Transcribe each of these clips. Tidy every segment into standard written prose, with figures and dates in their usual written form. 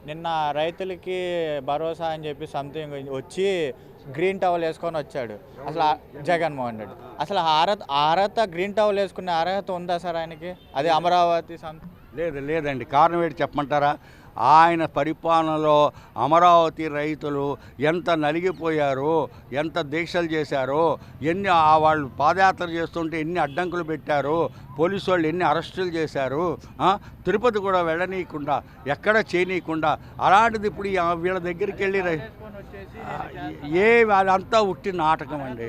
నిన్న రైతులకి భరోసా అని చెప్పి సంథింగ్ వచ్చి గ్రీన్ టవల్ వేసుకొని వచ్చాడు. అసలు జగన్మోహన్ రెడ్డి అసలు అర్హత గ్రీన్ టవల్ వేసుకునే అర్హత ఉందా సార్ ఆయనకి? అదే అమరావతి లేదండి. కారణం ఏంటి చెప్పమంటారా? ఆయన పరిపాలనలో అమరావతి రైతులు ఎంత నలిగిపోయారో, ఎంత దీక్షలు చేశారో, ఎన్ని వాళ్ళు పాదయాత్ర చేస్తుంటే ఎన్ని అడ్డంకులు పెట్టారో, పోలీసు వాళ్ళు ఎన్ని అరెస్టులు చేశారు, తిరుపతి కూడా వెళ్ళనీయకుండా, ఎక్కడ చేయనీయకుండా. అలాంటిది ఇప్పుడు వీళ్ళ దగ్గరికి వెళ్ళి అదంతా ఉట్టి నాటకం అండి.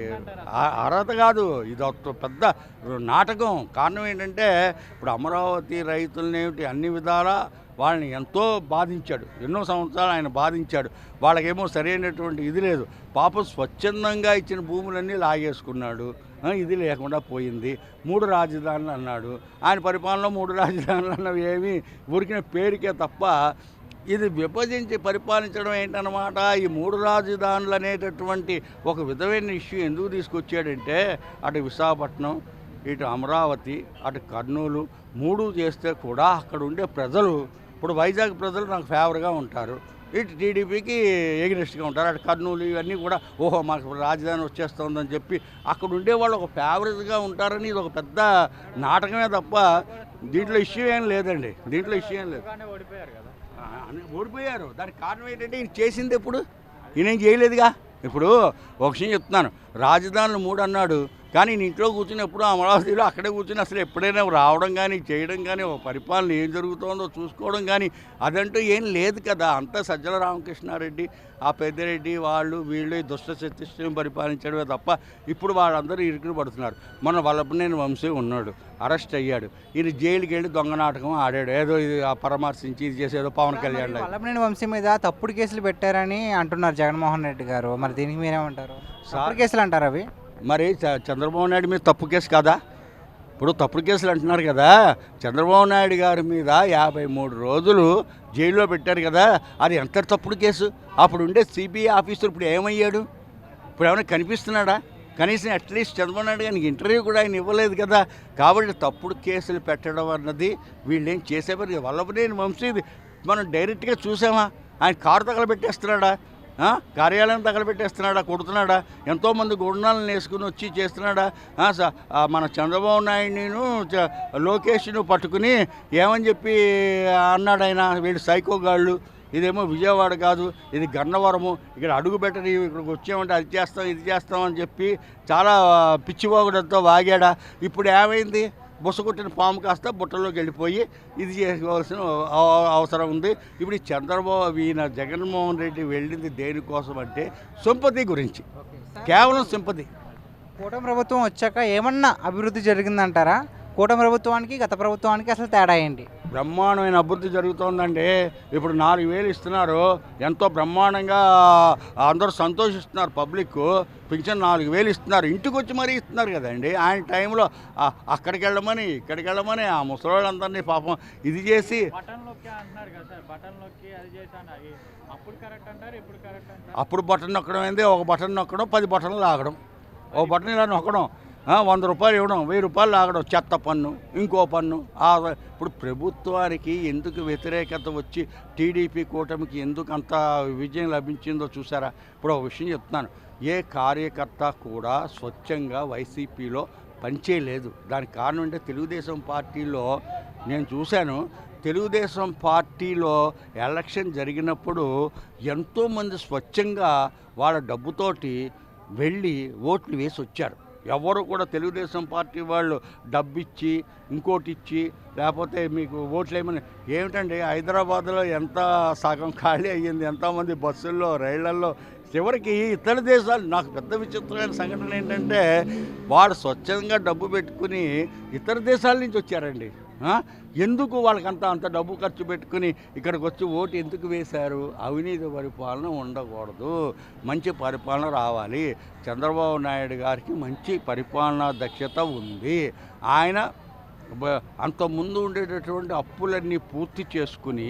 అర్హత కాదు, ఇది ఒక పెద్ద నాటకం. కారణం ఏంటంటే ఇప్పుడు అమరావతి రైతులనేమిటి అన్ని విధాలా వాళ్ళని ఎంతో బాధించాడు. ఎన్నో సంవత్సరాలు ఆయన బాధించాడు. వాళ్ళకేమో సరైనటువంటి ఇది లేదు. పాపం స్వచ్ఛందంగా ఇచ్చిన భూములన్నీ లాగేసుకున్నాడు. ఇది లేకుండా పోయింది. 3 రాజధానులు అన్నాడు. ఆయన పరిపాలనలో 3 రాజధానులు అన్నవి ఏమీ ఊరికిన పేరుకే తప్ప ఇది విభజించి పరిపాలించడం ఏంటన్నమాట. ఈ 3 రాజధానులు అనేటటువంటి ఒక విధమైన ఇష్యూ ఎందుకు తీసుకొచ్చాడంటే, అటు విశాఖపట్నం, ఇటు అమరావతి, అటు కర్నూలు 3 చేస్తే కూడా అక్కడ ఉండే ప్రజలు, ఇప్పుడు వైజాగ్ ప్రజలు నాకు ఫేవర్గా ఉంటారు, ఇటు టీడీపీకి ఎగ్నెస్ట్గా ఉంటారు. అటు కర్నూలు ఇవన్నీ కూడా ఓహో మాకు రాజధాని వచ్చేస్తుందని చెప్పి అక్కడ ఉండేవాళ్ళు ఒక ఫేవరెట్గా ఉంటారని ఇది ఒక పెద్ద నాటకమే తప్ప దీంట్లో ఇష్యూ ఏం లేదండి. దీంట్లో ఇష్యూ ఏం లేదు. ఓడిపోయారు. దానికి కారణం ఏంటంటే ఈయన చేసింది ఎప్పుడు? ఈయనేం చేయలేదుగా. ఇప్పుడు ఒక విషయం చెప్తున్నాను, రాజధానులు 3 అన్నాడు, కానీ నేను ఇంట్లో కూర్చున్నప్పుడు అమరావతిలో అక్కడే కూర్చుని అసలు ఎప్పుడైనా రావడం కానీ చేయడం కానీ ఒక పరిపాలన ఏం జరుగుతుందో చూసుకోవడం కానీ అదంటూ ఏం లేదు కదా. అంతా సజ్జల రామకృష్ణారెడ్డి, ఆ పెద్దిరెడ్డి వాళ్ళు వీళ్ళు దుష్ట చతుష్టయం పరిపాలించడమే తప్ప ఇప్పుడు వాళ్ళందరూ ఇరుకుని పడుతున్నారు. మొన్న వల్లభనేని వంశీ ఉన్నాడు, అరెస్ట్ అయ్యాడు. ఈయన జైలుకి వెళ్ళి దొంగ నాటకం ఆడాడు. ఏదో ఇది పరామర్శించి ఇది చేసేదో పవన్ కళ్యాణ్. వల్లభనేని వంశీ మీద తప్పుడు కేసులు పెట్టారని అంటున్నారు జగన్మోహన్ రెడ్డి గారు. మరి దీనికి మీరేమంటారు? తప్పుడు కేసులు అంటారు అవి. మరి చంద్రబాబు నాయుడు మీద తప్పు కేసు కదా. ఇప్పుడు తప్పుడు కేసులు అంటున్నారు కదా. చంద్రబాబు నాయుడు గారి మీద 53 రోజులు జైల్లో పెట్టారు కదా, అది ఎంత తప్పుడు కేసు. అప్పుడు ఉండే సిబిఐ ఆఫీసర్ ఇప్పుడు ఏమయ్యాడు? ఇప్పుడు ఏమైనా కనిపిస్తున్నాడా? కనీసం అట్లీస్ట్ చంద్రబాబు నాయుడు గారికి ఇంటర్వ్యూ కూడా ఆయన ఇవ్వలేదు కదా. కాబట్టి తప్పుడు కేసులు పెట్టడం అన్నది వీళ్ళేం చేసేవారు. వల్లభనేని వంశీది మనం డైరెక్ట్గా చూసామా? ఆయన కారు తగలబెట్టేస్తున్నాడా? కార్యాలయం తగలబెట్టేస్తున్నాడా? కొడుతున్నాడా? ఎంతోమంది గుండాలను వేసుకుని వచ్చి చేస్తున్నాడా? మన చంద్రబాబు నాయుడును లోకేష్ను పట్టుకుని ఏమని చెప్పి అన్నాడు ఆయన, వీళ్ళు సైకోగాళ్ళు, ఇదేమో విజయవాడ కాదు, ఇది గన్నవరము, ఇక్కడ అడుగు పెట్టని, ఇక్కడికి వచ్చామంటే అది చేస్తాం ఇది చేస్తామని చెప్పి చాలా పిచ్చిపోగడంతో వాగాడా. ఇప్పుడు ఏమైంది? బుసగొట్టిన పాము కాస్త బుట్టలోకి వెళ్ళిపోయి ఇది చేసుకోవాల్సిన అవసరం ఉంది. ఇప్పుడు ఈయన జగన్మోహన్ రెడ్డి వెళ్ళింది దేనికోసం అంటే సింపతి గురించి, కేవలం సింపతి. కూటమి ప్రభుత్వం వచ్చాక ఏమన్నా అభివృద్ధి జరిగిందంటారా? కూటమి ప్రభుత్వానికి గత ప్రభుత్వానికి అసలు తేడా ఏంటి? బ్రహ్మాండమైన అభివృద్ధి జరుగుతోందండి. ఇప్పుడు 4,000 ఇస్తున్నారు, ఎంతో బ్రహ్మాండంగా అందరూ సంతోషిస్తున్నారు. పబ్లిక్ పింఛన్ 4,000 ఇస్తున్నారు, ఇంటికి వచ్చి మరీ ఇస్తున్నారు కదండి. ఆయన టైంలో అక్కడికి వెళ్ళమని ఇక్కడికి వెళ్ళమని ఆ ముసలివాళ్ళందరినీ పాపం ఇది చేసి అప్పుడు బటన్ నొక్కడం ఏంది, ఒక బటన్ నొక్కడం 10 బటన్లు లాగడం, ఒక బటన్ ఇలా నొక్కడం, 100 రూపాయలు ఇవ్వడం, 1000 రూపాయలు లాగడం, చెత్త పన్ను, ఇంకో పన్ను. ఇప్పుడు ప్రభుత్వానికి ఎందుకు వ్యతిరేకత వచ్చి టీడీపీ కూటమికి ఎందుకు అంత విజయం లభించిందో చూసారా? ఇప్పుడు ఒక విషయం చెప్తున్నాను, ఏ కార్యకర్త కూడా స్వచ్ఛంగా వైసీపీలో పనిచేయలేదు. దానికి కారణం అంటే తెలుగుదేశం పార్టీలో నేను చూశాను. తెలుగుదేశం పార్టీలో ఎలక్షన్ జరిగినప్పుడు ఎంతోమంది స్వచ్ఛంగా వాళ్ళ డబ్బుతోటి వెళ్ళి ఓట్లు వేసి వచ్చారు. ఎవరు కూడా తెలుగుదేశం పార్టీ వాళ్ళు డబ్బిచ్చి ఇంకోటి ఇచ్చి లేకపోతే మీకు ఓట్లు వేయమని ఏమిటండి? హైదరాబాద్లో ఎంత సగం ఖాళీ అయ్యింది, ఎంతోమంది బస్సుల్లో రైళ్లల్లో. చివరికి ఇతర దేశాలు, నాకు పెద్ద విచిత్రమైన సంఘటన ఏంటంటే వాడు స్వచ్ఛంగా డబ్బు పెట్టుకుని ఇతర దేశాల నుంచి వచ్చారండి. ఎందుకు వాళ్ళకంత అంత డబ్బు ఖర్చు పెట్టుకుని ఇక్కడికి వచ్చి ఓటు ఎందుకు వేశారు? అవినీతి పరిపాలన ఉండకూడదు, మంచి పరిపాలన రావాలి. చంద్రబాబు నాయుడు గారికి మంచి పరిపాలనా దక్షత ఉంది. ఆయన అంతకుముందు ఉండేటటువంటి అప్పులన్నీ పూర్తి చేసుకుని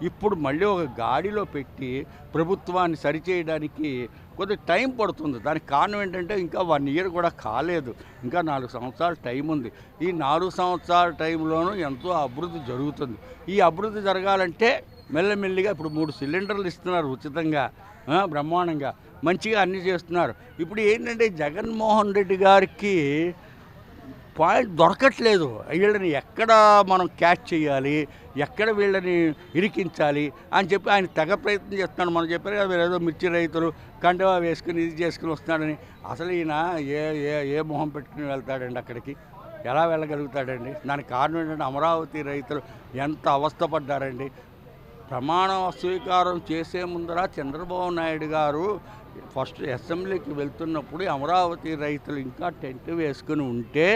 ఇప్పుడు మళ్ళీ ఒక గాడిలో పెట్టి ప్రభుత్వాన్ని సరిచేయడానికి కొద్దిగా టైం పడుతుంది. దానికి కారణం ఏంటంటే ఇంకా 1 ఇయర్ కూడా కాలేదు, ఇంకా 4 సంవత్సరాల టైం ఉంది. ఈ 4 సంవత్సరాల టైంలోనూ ఎంతో అభివృద్ధి జరుగుతుంది. ఈ అభివృద్ధి జరగాలంటే మెల్లమెల్లిగా ఇప్పుడు 3 సిలిండర్లు ఇస్తున్నారు ఉచితంగా, బ్రహ్మాండంగా మంచిగా అన్నీ చేస్తున్నారు. ఇప్పుడు ఏంటంటే జగన్మోహన్ రెడ్డి గారికి పాయింట్ దొరకట్లేదు. వీళ్ళని ఎక్కడ మనం క్యాచ్ చేయాలి, ఎక్కడ వీళ్ళని ఇరికించాలి అని చెప్పి ఆయన తెగ ప్రయత్నం చేస్తున్నాడు. మనం చెప్పారు కదా, మీరు ఏదో మిర్చి రైతులు కండువా వేసుకుని ఇది చేసుకుని వస్తున్నాడని. అసలు ఈయన ఏ ఏ ఏ మొహం పెట్టుకుని వెళ్తాడండి అక్కడికి? ఎలా వెళ్ళగలుగుతాడండి? దానికి కారణం ఏంటంటే అమరావతి రైతులు ఎంత అవస్థపడ్డారండి. ప్రమాణ స్వీకారం చేసే ముందర చంద్రబాబు నాయుడు గారు ఫస్ట్ అసెంబ్లీకి వెళ్తున్నప్పుడు అమరావతి రైతులు ఇంకా టెంట్ వేసుకుని ఉంటే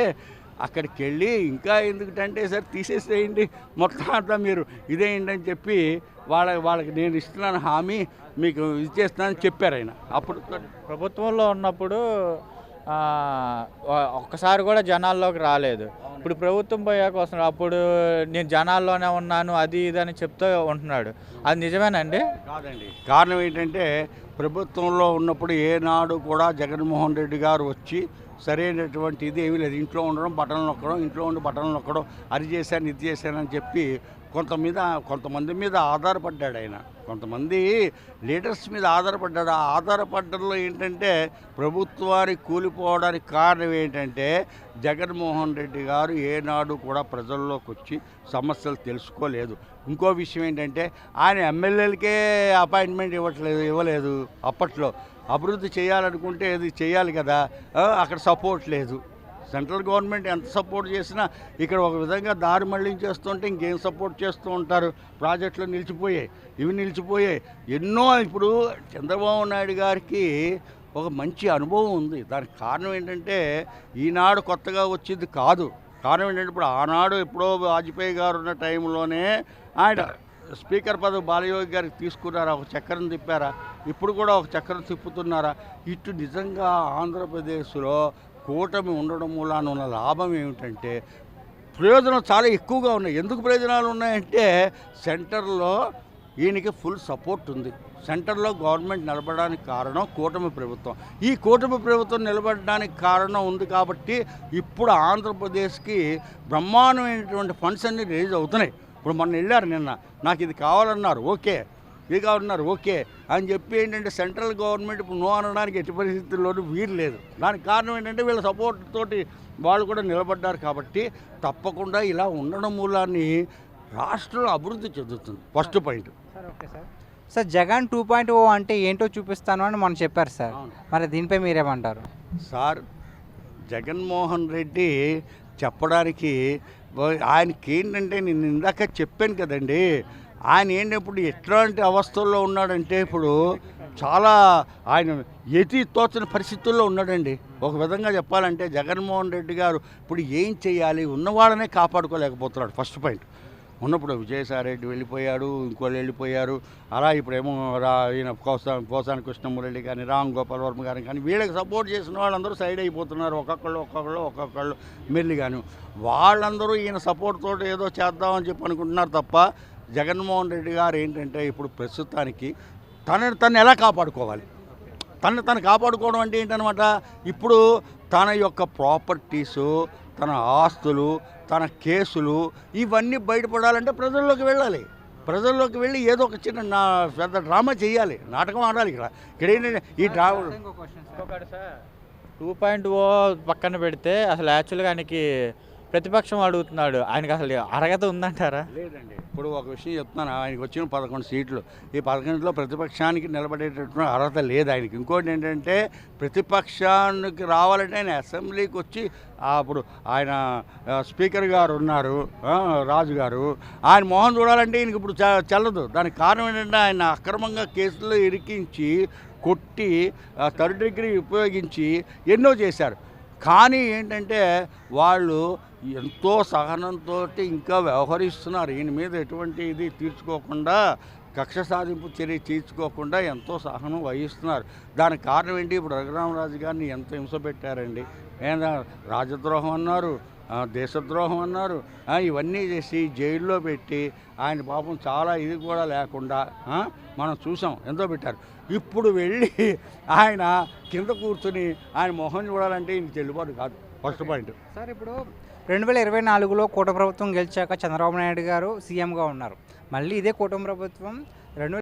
అక్కడికి వెళ్ళి ఇంకా ఎందుకు టెంట్ వేసారు, తీసేసేయండి మొత్తం అంతా మీరు ఇదేయండి అని చెప్పి వాళ్ళకి నేను ఇస్తున్నాను హామీ, మీకు ఇది చేస్తున్నానని చెప్పారు ఆయన. అప్పుడు ప్రభుత్వంలో ఉన్నప్పుడు ఒక్కసారి కూడా జనాల్లోకి రాలేదు. ఇప్పుడు ప్రభుత్వం పోయాక వస్తున్నాడు, అప్పుడు నేను జనాల్లోనే ఉన్నాను అది ఇది అని చెప్తూ ఉంటున్నాడు. అది నిజమేనండి? కాదండి. కారణం ఏంటంటే ప్రభుత్వంలో ఉన్నప్పుడు ఏనాడు కూడా జగన్మోహన్ రెడ్డి గారు వచ్చి సరైనటువంటి ఇది ఏమీ లేదు. ఇంట్లో ఉండడం, బట్టలు నొక్కడం, ఇంట్లో ఉండి బట్టలు నొక్కడం, అది చేశాను ఇది చేశానని చెప్పి కొంతమంది మీద ఆధారపడ్డాడు ఆయన. కొంతమంది లీడర్స్ మీద ఆధారపడ్డాడు. ఆ ఆధారపడ్డంలో ఏంటంటే ప్రభుత్వానికి కూలిపోవడానికి కారణం ఏంటంటే జగన్మోహన్ రెడ్డి గారు ఏనాడు కూడా ప్రజల్లోకి వచ్చి సమస్యలు తెలుసుకోలేదు. ఇంకో విషయం ఏంటంటే ఆయన ఎమ్మెల్యేలకే అపాయింట్మెంట్ ఇవ్వలేదు. అప్పట్లో అభివృద్ధి చేయాలనుకుంటే ఇది చేయాలి కదా, అక్కడ సపోర్ట్ లేదు. సెంట్రల్ గవర్నమెంట్ ఎంత సపోర్ట్ చేసినా ఇక్కడ ఒక విధంగా దారి మళ్లించేస్తుంటే ఇంకేం సపోర్ట్ చేస్తూ ఉంటారు? ప్రాజెక్టులు నిలిచిపోయాయి. ఎన్నో ఇప్పుడు చంద్రబాబు నాయుడు గారికి ఒక మంచి అనుభవం ఉంది. దానికి కారణం ఏంటంటే ఈనాడు కొత్తగా వచ్చింది కాదు. కారణం ఏంటంటే ఇప్పుడు ఆనాడు ఎప్పుడో వాజ్పేయి గారు ఉన్న టైంలోనే ఆయన స్పీకర్ పదవి బాలయోగి గారికి తీసుకున్నారా, ఒక చక్రం తిప్పారా? ఇప్పుడు కూడా ఒక చక్రం తిప్పుతున్నారా? ఇటు నిజంగా ఆంధ్రప్రదేశ్లో కూటమి ఉండడం మూలాన ఉన్న లాభం ఏమిటంటే ప్రయోజనం చాలా ఎక్కువగా ఉన్నాయి. ఎందుకు ప్రయోజనాలు ఉన్నాయంటే సెంటర్లో ఈయనకి ఫుల్ సపోర్ట్ ఉంది. సెంటర్లో గవర్నమెంట్ నిలబడడానికి కారణం కూటమి ప్రభుత్వం. ఈ కూటమి ప్రభుత్వం నిలబడడానికి కారణం ఉంది కాబట్టి ఇప్పుడు ఆంధ్రప్రదేశ్కి బ్రహ్మాండమైనటువంటి ఫండ్స్ అన్నీ రిలీజ్ అవుతున్నాయి. ఇప్పుడు మొన్న వెళ్ళారు, నిన్న నాకు ఇది కావాలన్నారు, ఓకే, ఇది కావాలన్నారు, ఓకే అని చెప్పి ఏంటంటే సెంట్రల్ గవర్నమెంట్ ఇప్పుడు నో అనడానికి ఎట్టి పరిస్థితుల్లోనూ వీలు లేదు. దానికి కారణం ఏంటంటే వీళ్ళ సపోర్ట్ తోటి వాళ్ళు కూడా నిలబడ్డారు. కాబట్టి తప్పకుండా ఇలా ఉండడం మూలాన్ని రాష్ట్రం అభివృద్ధి చెందుతుంది. First point. సార్ జగన్ 2.0 అంటే ఏంటో చూపిస్తాను అని మనం చెప్పారు సార్. మరి దీనిపై మీరేమంటారు? సార్ జగన్మోహన్ రెడ్డి చెప్పడానికి ఆయనకి ఏంటంటే నేను ఇందాక చెప్పాను కదండి, ఆయన ఏంటి ఇప్పుడు ఎట్లాంటి అవస్థల్లో ఉన్నాడంటే ఇప్పుడు చాలా ఆయన ఎతి తోచని పరిస్థితుల్లో ఉన్నాడండి. ఒక విధంగా చెప్పాలంటే జగన్మోహన్ రెడ్డి గారు ఇప్పుడు ఏం చేయాలి, ఉన్నవాళ్ళనే కాపాడుకోలేకపోతున్నాడు. First point. ఉన్నప్పుడు విజయసాయిరెడ్డి వెళ్ళిపోయాడు, ఇంకోళ్ళు వెళ్ళిపోయారు. అలా ఇప్పుడేమో ఈయన పోసాని కృష్ణమురళి కానీ, రామ్ గోపాల్ వర్మ గారిని కానీ వీళ్ళకి సపోర్ట్ చేసిన వాళ్ళందరూ సైడ్ అయిపోతున్నారు. ఒక్కొక్కళ్ళు మెల్లిగాను. వాళ్ళందరూ ఈయన సపోర్ట్ తోటి ఏదో చేద్దామని చెప్పి అనుకుంటున్నారు తప్ప జగన్మోహన్ రెడ్డి గారు ఏంటంటే ఇప్పుడు ప్రస్తుతానికి తను ఎలా కాపాడుకోవాలి, తను కాపాడుకోవడం అంటే ఏంటనమాట, ఇప్పుడు తన యొక్క ప్రాపర్టీసు, తన ఆస్తులు, తన కేసులు ఇవన్నీ బయటపడాలంటే ప్రజల్లోకి వెళ్ళి ఏదో ఒక చిన్న పెద్ద డ్రామా చేయాలి, నాటకం ఆడాలి. ఇక్కడ ఏంటంటే ఈ డ్రామా 2.0 పక్కన పెడితే అసలు యాక్చువల్గా ఆయనకి ప్రతిపక్షం అడుగుతున్నాడు, ఆయనకి అసలు అర్హత ఉందంటారా? లేదండి. ఇప్పుడు ఒక విషయం చెప్తున్నాను, ఆయనకి వచ్చిన 11 సీట్లు, ఈ 11లో ప్రతిపక్షానికి నిలబడేటటువంటి అర్హత లేదు ఆయనకి. ఇంకోటి ఏంటంటే ప్రతిపక్షానికి రావాలంటే ఆయన అసెంబ్లీకి వచ్చి అప్పుడు ఆయన స్పీకర్ గారు ఉన్నారు రాజు గారు, ఆయన మోహన్ చూడాలంటే ఈయనకి ఇప్పుడు చెల్లదు. దానికి కారణం ఏంటంటే ఆయన అక్రమంగా కేసుల్లో ఇరికించి కొట్టి థర్డ్ డిగ్రీ ఉపయోగించి ఎన్నో చేశారు. కానీ ఏంటంటే వాళ్ళు ఎంతో సహనంతో ఇంకా వ్యవహరిస్తున్నారు. ఈయన మీద ఎటువంటి ఇది తీర్చుకోకుండా, కక్ష సాధింపు చర్య తీర్చుకోకుండా ఎంతో సహనం వహిస్తున్నారు. దానికి కారణం ఏంటి, ఇప్పుడు రఘురామరాజు గారిని ఎంత హింస పెట్టారండి. రాజద్రోహం అన్నారు, దేశద్రోహం అన్నారు, ఇవన్నీ చేసి జైల్లో పెట్టి ఆయన పాపం చాలా ఇది కూడా లేకుండా మనం చూసాం, ఎంతో పెట్టారు. ఇప్పుడు వెళ్ళి ఆయన కింద కూర్చుని ఆయన మొహం చూడాలంటే ఈయనకి చెల్లుబాటు కాదు. First point. సార్ ఇప్పుడు 2024లో కూటమి ప్రభుత్వం గెలిచాక చంద్రబాబు నాయుడు గారు సీఎంగా ఉన్నారు. మళ్ళీ ఇదే కూటమి ప్రభుత్వం 2000